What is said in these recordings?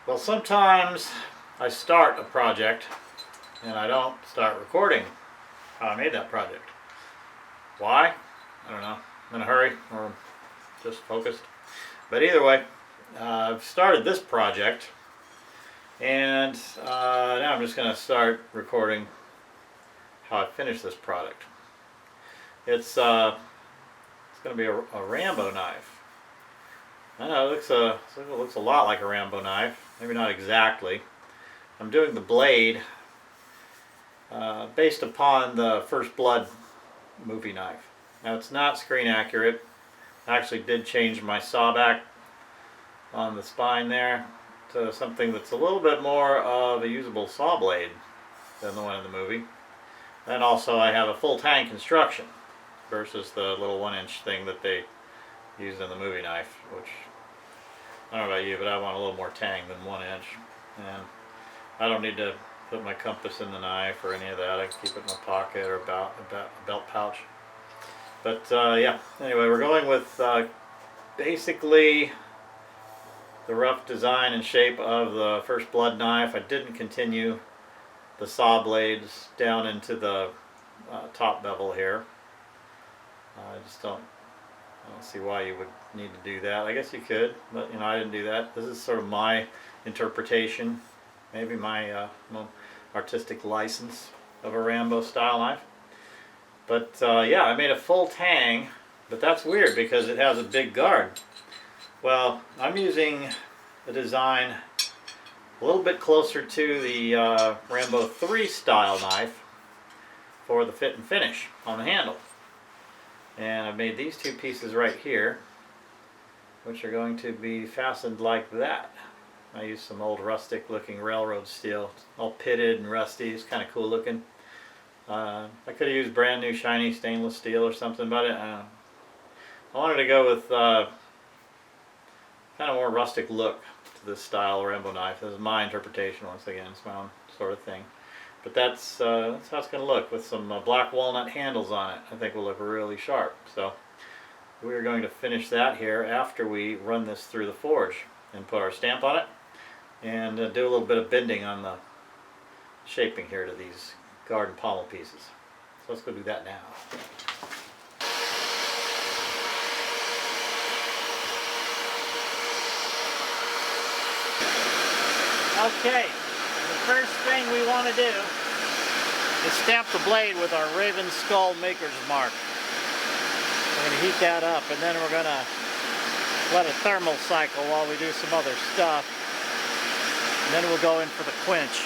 Well, sometimes I start a project and I don't start recording how I made that project. Why? I don't know. I'm in a hurry or just focused. But either way, I've started this project and now I'm just going to start recording how I finish this product. It's going to be a Rambo knife. I know it looks a lot like a Rambo knife. Maybe not exactly. I'm doing the blade based upon the First Blood movie knife. Now it's not screen accurate. I actually did change my saw back on the spine there to something that's a little bit more of a usable saw blade than the one in the movie. And also I have a full tang construction versus the little 1-inch thing that they used in the movie knife, which I don't know about you, but I want a little more tang than 1 inch. And I don't need to put my compass in the knife or any of that. I can keep it in my pocket or a belt pouch. But yeah, anyway, we're going with basically the rough design and shape of the First Blood knife. I didn't continue the saw blades down into the top bevel here. I just don't see why you would need to do that. I guess you could, but you know, I didn't do that. This is sort of my interpretation, maybe my artistic license of a Rambo style knife. But yeah, I made a full tang, but that's weird because it has a big guard. Well, I'm using a design a little bit closer to the Rambo 3 style knife for the fit and finish on the handle. And I've made these two pieces right here, which are going to be fastened like that. I used some old rustic looking railroad steel, all pitted and rusty. It's kind of cool looking. I could have used brand new shiny stainless steel or something, but I wanted to go with kind of more rustic look to this style Rambo knife. This is my interpretation, once again. It's my own sort of thing. But that's how it's going to look with some black walnut handles on it. I think will look really sharp. So we're going to finish that here after we run this through the forge and put our stamp on it and do a little bit of bending on the shaping here to these guard and pommel pieces. So let's go do that now. Okay. The first thing we want to do is stamp the blade with our Raven Skull Maker's Mark. We're going to heat that up, and then we're going to let it thermal cycle while we do some other stuff. And then we'll go in for the quench.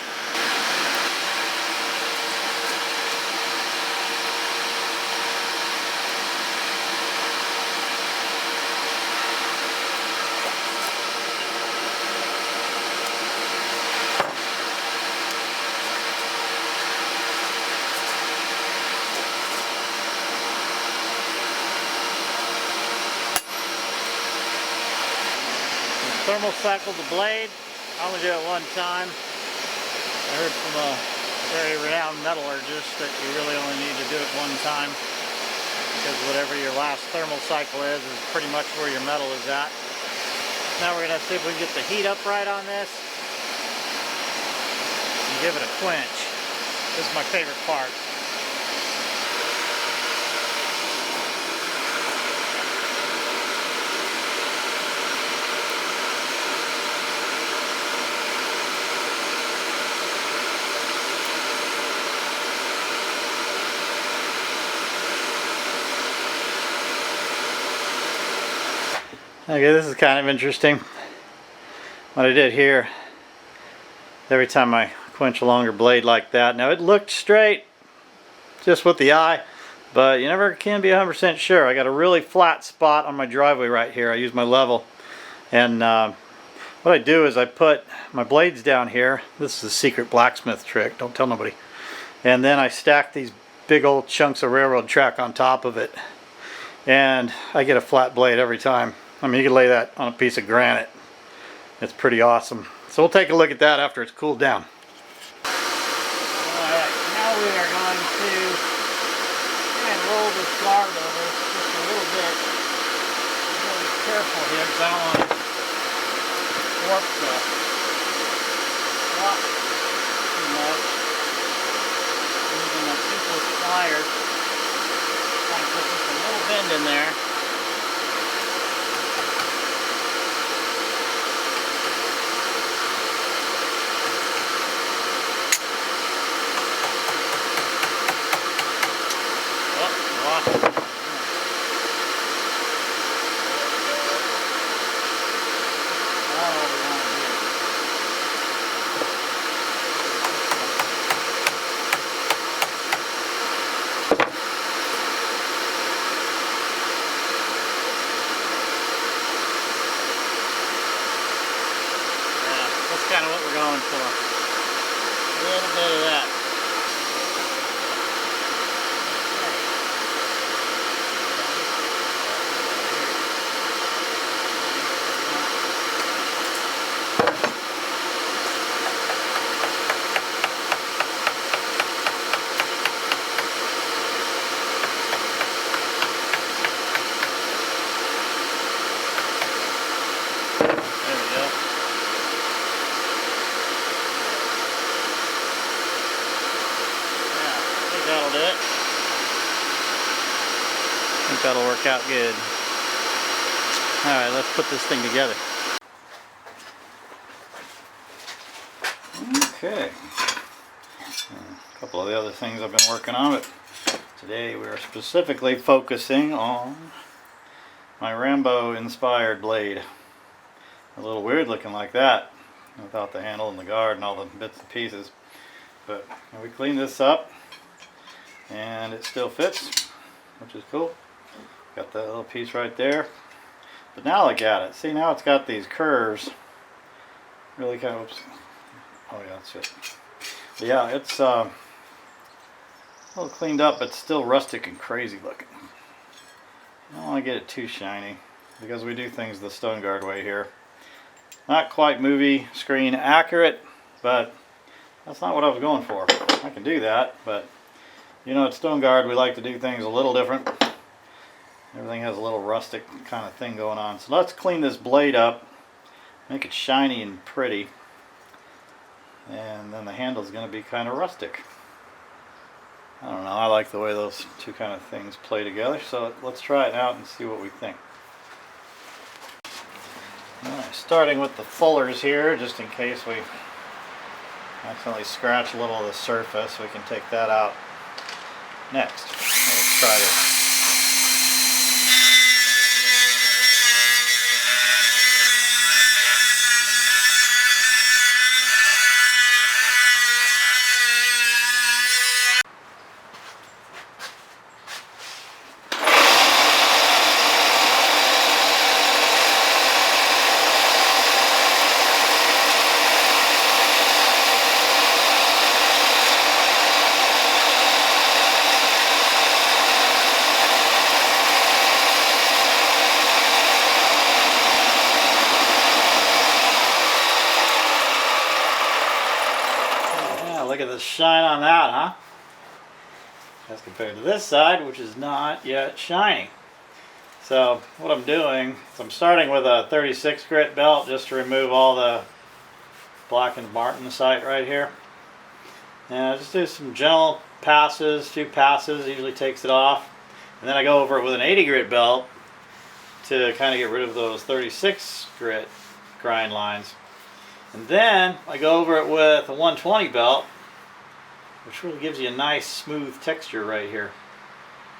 Thermal cycle the blade. I only do it one time. I heard from a very renowned metallurgist that you really only need to do it one time because whatever your last thermal cycle is pretty much where your metal is at. Now we're going to see if we can get the heat up right on this and give it a quench. This is my favorite part. Okay, this is kind of interesting. What I did here, every time I quench a longer blade like that, now it looked straight just with the eye, but you never can be 100% sure. I got a really flat spot on my driveway right here. I use my level, and what I do is I put my blades down here. This is a secret blacksmith trick, don't tell nobody. And then I stack these big old chunks of railroad track on top of it, and I get a flat blade every time. I mean, you can lay that on a piece of granite. It's pretty awesome. So we'll take a look at that after it's cooled down. Alright, now we are going to try and roll this guard over just a little bit. I'm going to be careful here because I don't want to warp the flop too much. Using my toothless pliers. Trying to put just a little bend in there. That's kind of what we're going for. A little bit of that. That'll do it. I think that'll work out good. Alright, let's put this thing together. Okay. A couple of the other things I've been working on, but today we are specifically focusing on my Rambo inspired blade. A little weird looking like that, without the handle and the guard and all the bits and pieces. But we cleaned this up. And it still fits, which is cool. Got that little piece right there. But now look at it. See, now it's got these curves. Really kind of, oops. Oh yeah, that's it. But yeah, it's a little cleaned up, but still rustic and crazy looking. I don't want to get it too shiny, because we do things the Stone Guard way here. Not quite movie screen accurate, but that's not what I was going for. I can do that, but you know, at Stone Guard we like to do things a little different. Everything has a little rustic kind of thing going on. So let's clean this blade up, make it shiny and pretty, and then the handle's going to be kind of rustic. I don't know, I like the way those two kind of things play together, so let's try it out and see what we think. Alright, starting with the fullers here, just in case we accidentally scratch a little of the surface, we can take that out next. Let's try this. Look at the shine on that, huh? As compared to this side, which is not yet shiny. So what I'm doing is I'm starting with a 36 grit belt just to remove all the black and martensite right here. And I just do some gentle passes, 2 passes, usually takes it off. And then I go over it with an 80 grit belt to kind of get rid of those 36 grit grind lines. And then I go over it with a 120 belt, which really gives you a nice smooth texture right here.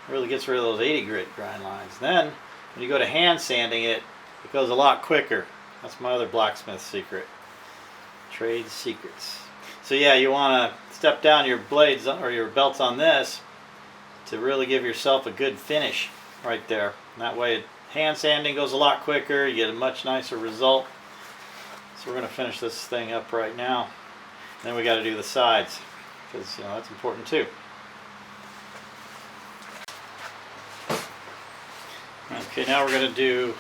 It really gets rid of those 80 grit grind lines. Then when you go to hand sanding it, it goes a lot quicker. That's my other blacksmith secret. Trade secrets. So yeah, you want to step down your blades or your belts on this to really give yourself a good finish right there. And that way hand sanding goes a lot quicker, you get a much nicer result. So we're going to finish this thing up right now. Then we got to do the sides, because you know that's important too. Okay, now we're going to do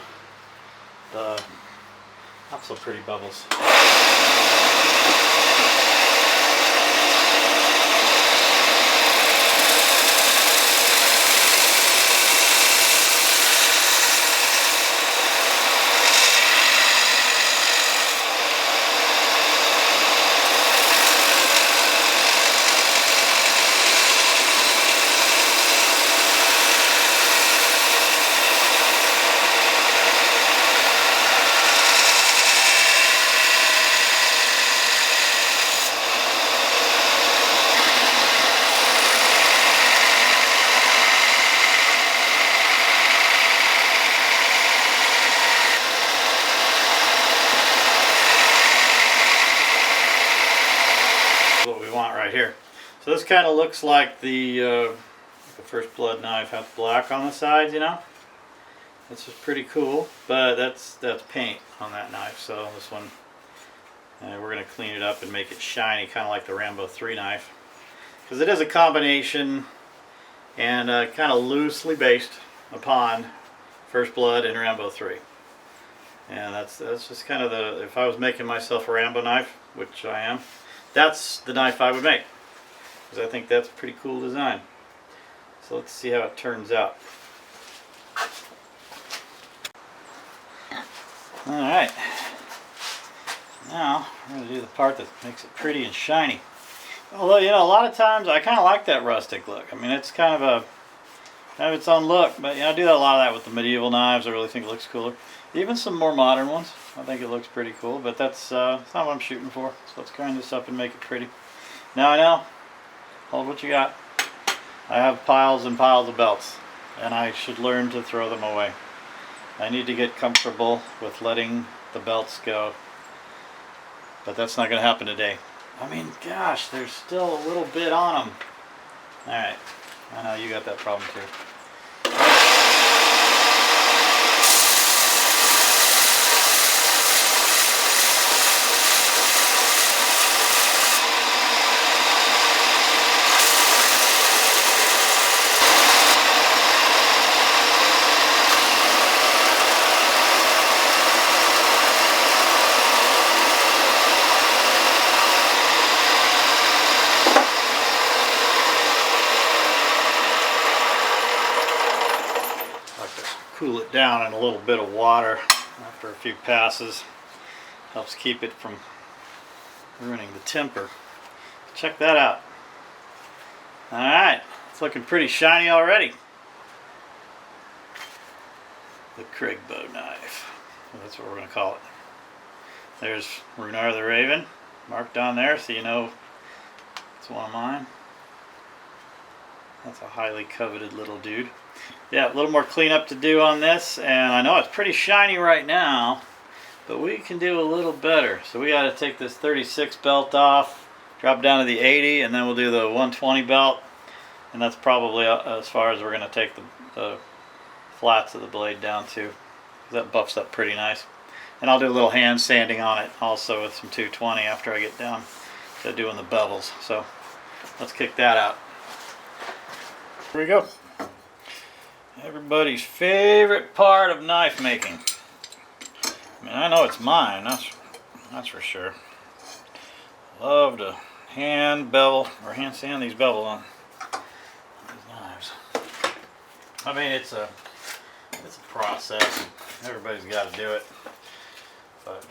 the not so pretty bubbles. So this kind of looks like the First Blood knife has black on the sides, you know. This is pretty cool, but that's paint on that knife. So this one, we're going to clean it up and make it shiny, kind of like the Rambo 3 knife, because it is a combination and kind of loosely based upon First Blood and Rambo 3. And that's just kind of the, if I was making myself a Rambo knife, which I am, that's the knife I would make, because I think that's a pretty cool design. So let's see how it turns out. Alright, now we're going to do the part that makes it pretty and shiny. Although, you know, a lot of times I kind of like that rustic look. I mean, it's kind of its own look, but you know, I do that a lot of that with the medieval knives. I really think it looks cooler. Even some more modern ones, I think it looks pretty cool, but that's not what I'm shooting for. So let's grind this up and make it pretty. Now I know, hold what you got. I have piles and piles of belts, and I should learn to throw them away. I need to get comfortable with letting the belts go, but that's not going to happen today. I mean, gosh, there's still a little bit on them. Alright, I know you got that problem too. Cool it down in a little bit of water after a few passes. Helps keep it from ruining the temper. Check that out. Alright, it's looking pretty shiny already. The Rambo knife. Well, that's what we're going to call it. There's Runar the Raven marked on there, so you know it's one of mine. That's a highly coveted little dude. Yeah, a little more cleanup to do on this, and I know it's pretty shiny right now, but we can do a little better. So we got to take this 36 belt off, drop down to the 80, and then we'll do the 120 belt, and that's probably as far as we're going to take the flats of the blade down to. That buffs up pretty nice. And I'll do a little hand sanding on it also with some 220 after I get down to doing the bevels. So let's kick that out. Here we go. Everybody's favorite part of knife making. I mean, I know it's mine, that's for sure. Love to hand bevel or hand sand these bevels on these knives. I mean, it's a process. Everybody's got to do it. But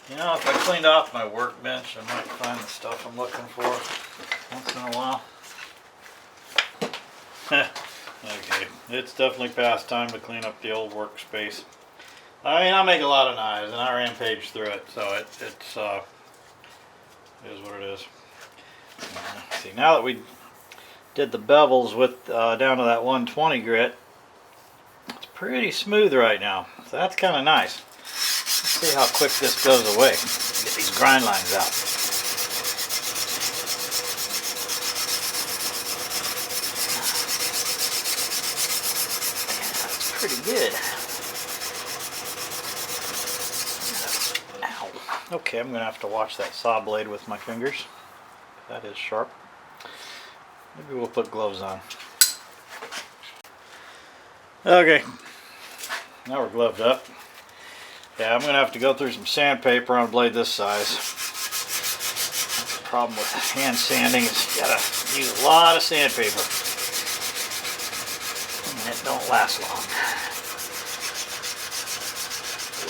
you know, if I cleaned off my workbench, I might find the stuff I'm looking for once in a while. Okay, it's definitely past time to clean up the old workspace. I mean, I make a lot of knives and I rampage through it, so it is what it is. See, now that we did the bevels with down to that 120 grit, it's pretty smooth right now, so that's kind of nice. Let's see how quick this goes away. Get these grind lines out. Pretty good. Ow. Okay, I'm going to have to watch that saw blade with my fingers. That is sharp. Maybe we'll put gloves on. Okay, now we're gloved up. Yeah, I'm going to have to go through some sandpaper on a blade this size. The problem with hand sanding is you got to use a lot of sandpaper. And it don't last long.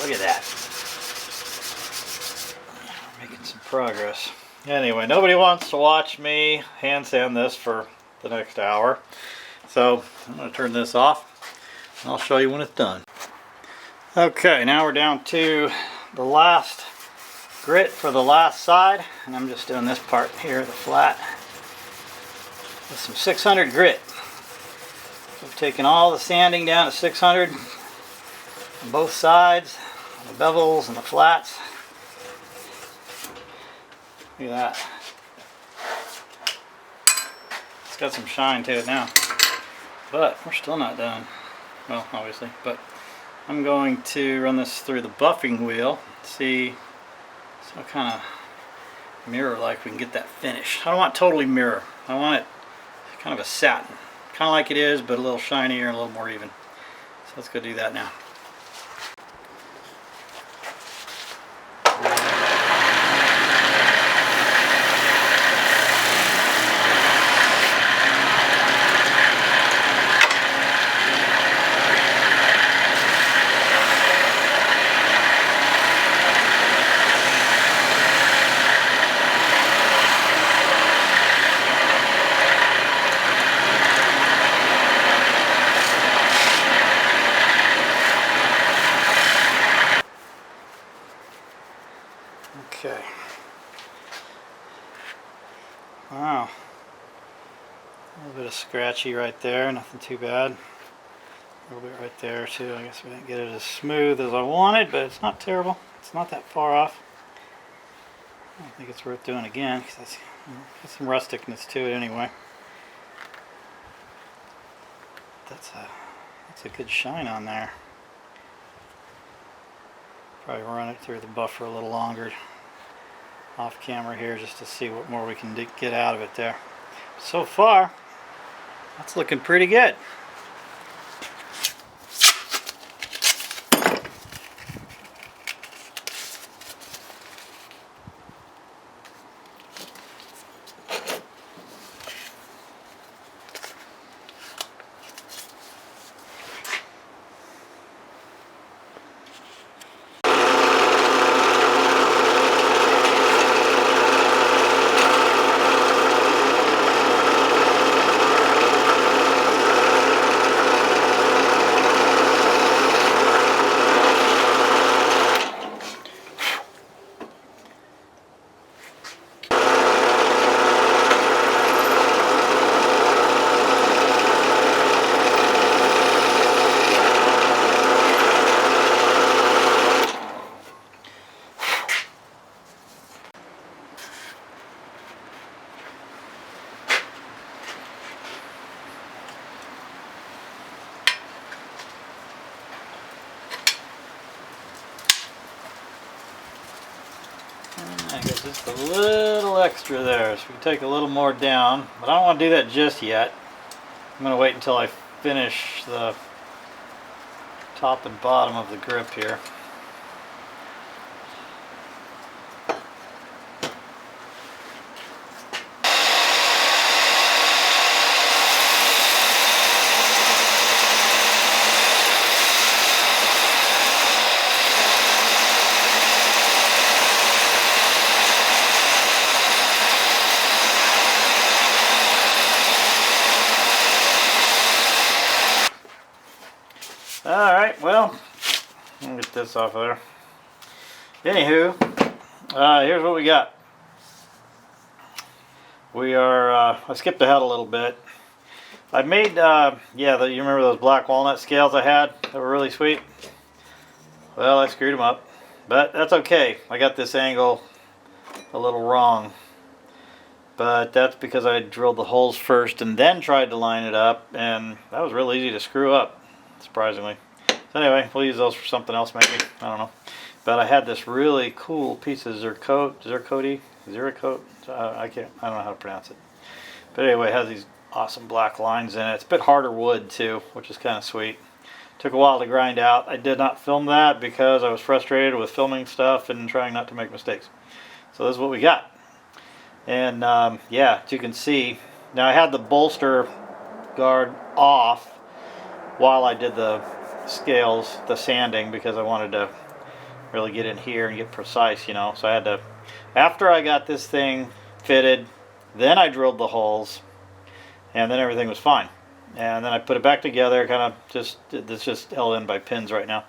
Look at that. We're making some progress. Anyway, nobody wants to watch me hand sand this for the next hour. So I'm going to turn this off and I'll show you when it's done. Okay, now we're down to the last grit for the last side. And I'm just doing this part here, the flat, with some 600 grit. So I've taken all the sanding down to 600 on both sides, the bevels and the flats. Look at that. got some shine to it now. But we're still not done. Well, obviously. But I'm going to run this through the buffing wheel. See what kind of mirror-like we can get that finished. I don't want totally mirror. I want it kind of a satin. Kind of like it is, but a little shinier and a little more even. So let's go do that now. Okay. Wow. A little bit of scratchy right there, nothing too bad. A little bit right there too. I guess we didn't get it as smooth as I wanted, but it's not terrible. It's not that far off. I don't think it's worth doing again because that's got some rusticness to it anyway. That's a good shine on there. Probably run it through the buffer a little longer off camera here just to see what more we can get out of it there. So far, that's looking pretty good. I guess just a little extra there, so we can take a little more down, but I don't want to do that just yet. I'm going to wait until I finish the top and bottom of the grip here. Alright, well, I'll get this off of there. Anywho, here's what we got. We are, I skipped ahead a little bit. I made, yeah, you remember those black walnut scales I had that were really sweet? Well, I screwed them up, but that's okay. I got this angle a little wrong. But that's because I drilled the holes first and then tried to line it up, and that was real easy to screw up. Surprisingly. So anyway, we'll use those for something else maybe. I don't know. But I had this really cool piece of zircote. I don't know how to pronounce it. But anyway, it has these awesome black lines in it. It's a bit harder wood too, which is kind of sweet. Took a while to grind out. I did not film that because I was frustrated with filming stuff and trying not to make mistakes. So this is what we got. And yeah, as you can see, now I had the bolster guard off while I did the scales, the sanding, because I wanted to really get in here and get precise, you know. So I had to, after I got this thing fitted, then I drilled the holes, and then everything was fine. And then I put it back together, kind of it's just held in by pins right now.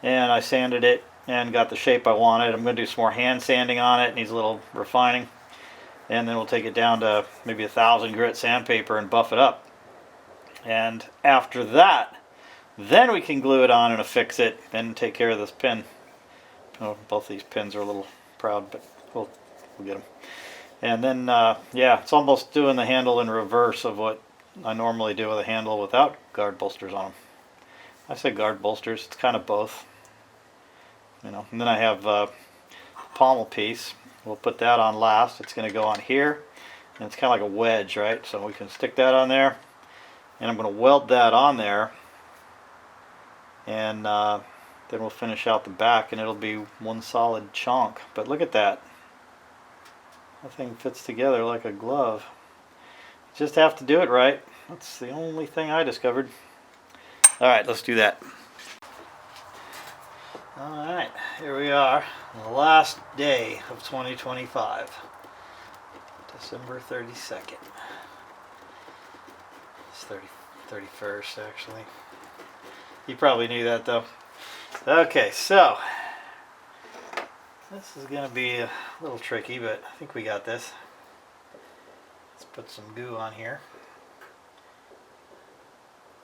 And I sanded it and got the shape I wanted. I'm going to do some more hand sanding on it. It needs a little refining. And then we'll take it down to maybe 1,000 grit sandpaper and buff it up. And after that, then we can glue it on and affix it and take care of this pin. Oh, both these pins are a little proud, but we'll get them. And then, yeah, it's almost doing the handle in reverse of what I normally do with a handle without guard bolsters on them. I say guard bolsters, it's kind of both. You know, and then I have pommel piece. We'll put that on last. It's going to go on here, and it's kind of like a wedge, right? So we can stick that on there, and I'm going to weld that on there, and then we'll finish out the back, and it'll be one solid chunk. But look at that. That thing fits together like a glove. You just have to do it right. That's the only thing I discovered. All right, let's do that. All right, here we are, the last day of 2025, December 32nd. It's 31st, actually. You probably knew that, though. Okay, so this is going to be a little tricky, but I think we got this. Let's put some goo on here.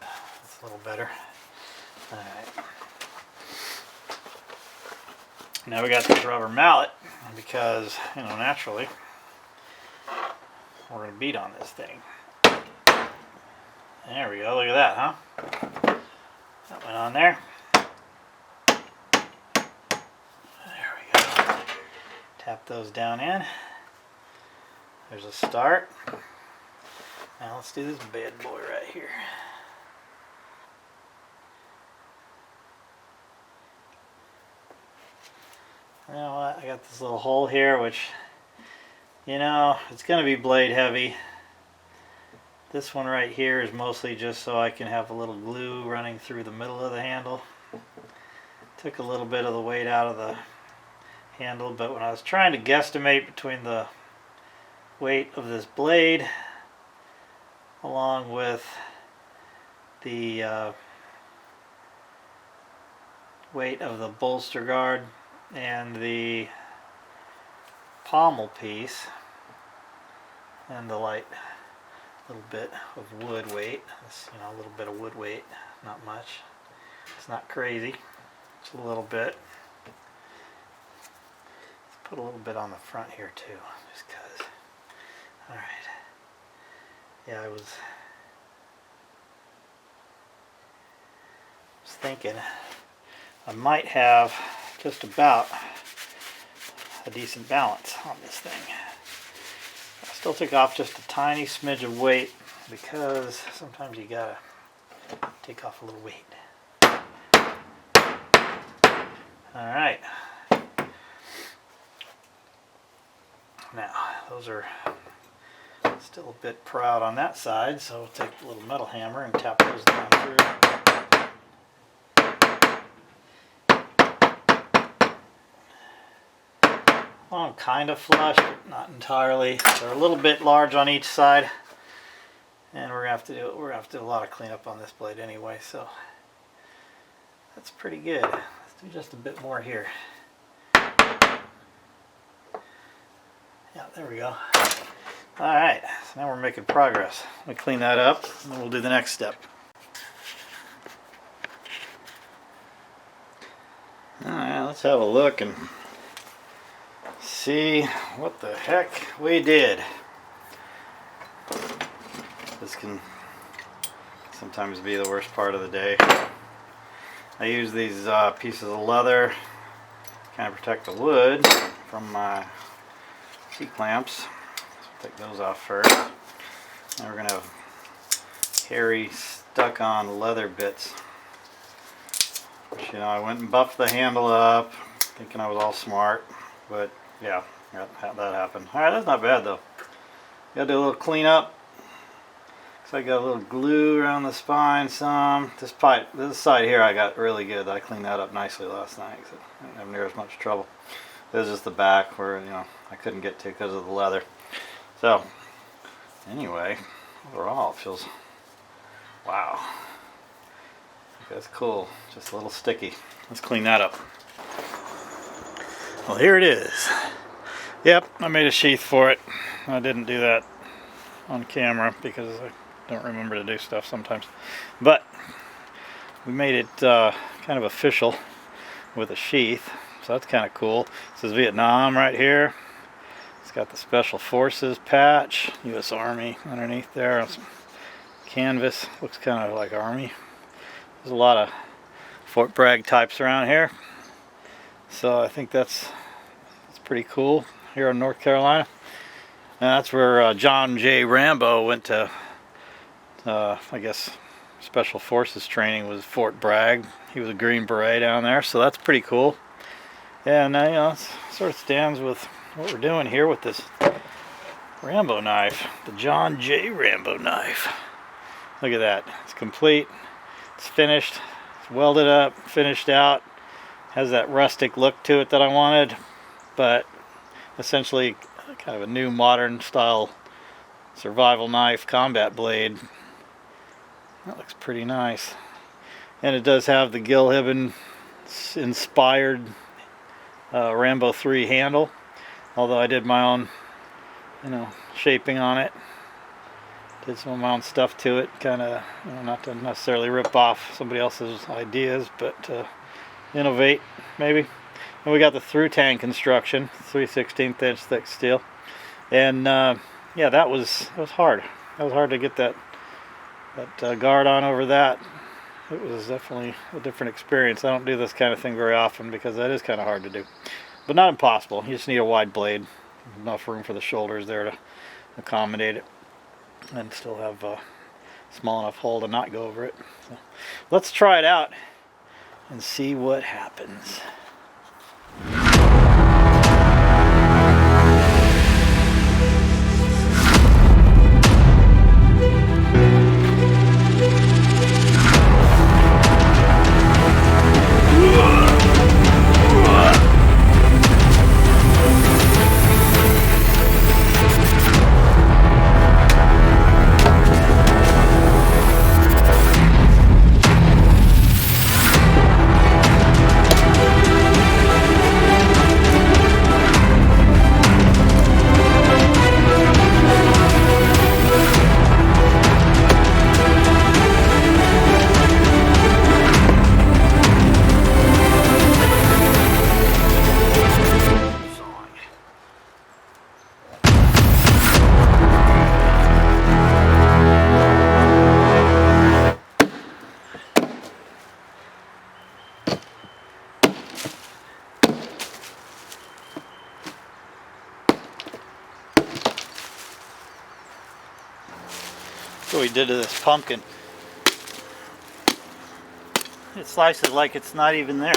That's a little better. All right. Now we got this rubber mallet because, you know, naturally we're going to beat on this thing. There we go. Look at that, huh? That went on there. There we go. Tap those down in. There's a start. Now let's do this bad boy right here. You know what, I got this little hole here, which, you know, it's going to be blade heavy. This one right here is mostly just so I can have a little glue running through the middle of the handle. Took a little bit of the weight out of the handle, but when I was trying to guesstimate between the weight of this blade along with the weight of the bolster guard and the pommel piece and the light little bit of wood weight, this, you know, a little bit of wood weight, not much, it's not crazy, it's a little bit. Let's put a little bit on the front here too, just cause. All right, yeah, I was thinking I might have just about a decent balance on this thing. I still took off just a tiny smidge of weight because sometimes you gotta take off a little weight. Alright. Now, those are still a bit proud on that side, so we'll take a little metal hammer and tap those down through. Well, I'm kind of flush, but not entirely. They're a little bit large on each side, and we're gonna have to do a lot of cleanup on this blade anyway. So that's pretty good. Let's do just a bit more here. Yeah, there we go. All right, so now we're making progress. Let me clean that up, and then we'll do the next step. All right, let's have a look and see what the heck we did. This can sometimes be the worst part of the day. I use these pieces of leather to kind of protect the wood from my C-clamps. So take those off first. Now we're going to have hairy stuck on leather bits. Which, you know, I went and buffed the handle up thinking I was all smart, but yeah, that happened. Alright, that's not bad though. Gotta do a little cleanup. So I got a little glue around the spine some. This side here I got really good. I cleaned that up nicely last night, so I didn't have near as much trouble. This is just the back where, you know, I couldn't get to because of the leather. So anyway, overall it feels, wow, that's cool. Just a little sticky. Let's clean that up. Well, here it is. Yep, I made a sheath for it. I didn't do that on camera because I don't remember to do stuff sometimes. But we made it kind of official with a sheath. So that's kind of cool. It says Vietnam right here. It's got the Special Forces patch, U.S. Army underneath there. It's canvas, looks kind of like Army. There's a lot of Fort Bragg types around here, so I think that's pretty cool here in North Carolina. And that's where John J. Rambo went to, I guess, Special Forces training was Fort Bragg. He was a Green Beret down there, so that's pretty cool. And you know, it sort of stands with what we're doing here with this Rambo knife, the John J. Rambo knife. Look at that, it's complete, it's finished, it's welded up, finished out, has that rustic look to it that I wanted, but essentially kind of a new modern style survival knife, combat blade. That looks pretty nice. And it does have the Gil Hibben inspired Rambo 3 handle, although I did my own, you know, shaping on it. Did some of my own stuff to it, kind of, you know, not to necessarily rip off somebody else's ideas, but to innovate maybe. And we got the through tang construction, 3/16 inch thick steel, and yeah, that was hard. That was hard to get that guard on over that. It was definitely a different experience. I don't do this kind of thing very often because that is kind of hard to do, but not impossible. You just need a wide blade, enough room for the shoulders there to accommodate it, and still have a small enough hole to not go over it. So let's try it out and see what happens. What we did to this pumpkin. It slices like it's not even there.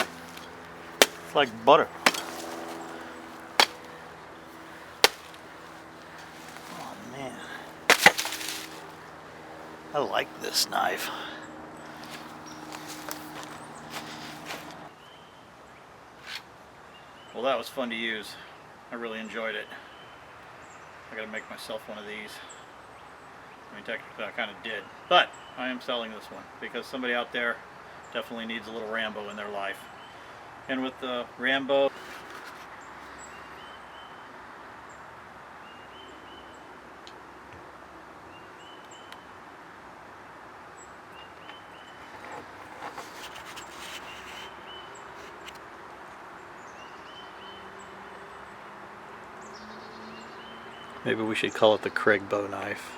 It's like butter. Oh man. I like this knife. Well, that was fun to use. I really enjoyed it. I gotta make myself one of these. I mean, technically I kind of did, but I am selling this one because somebody out there definitely needs a little Rambo in their life. And with the Rambo, maybe we should call it the Craig bow knife.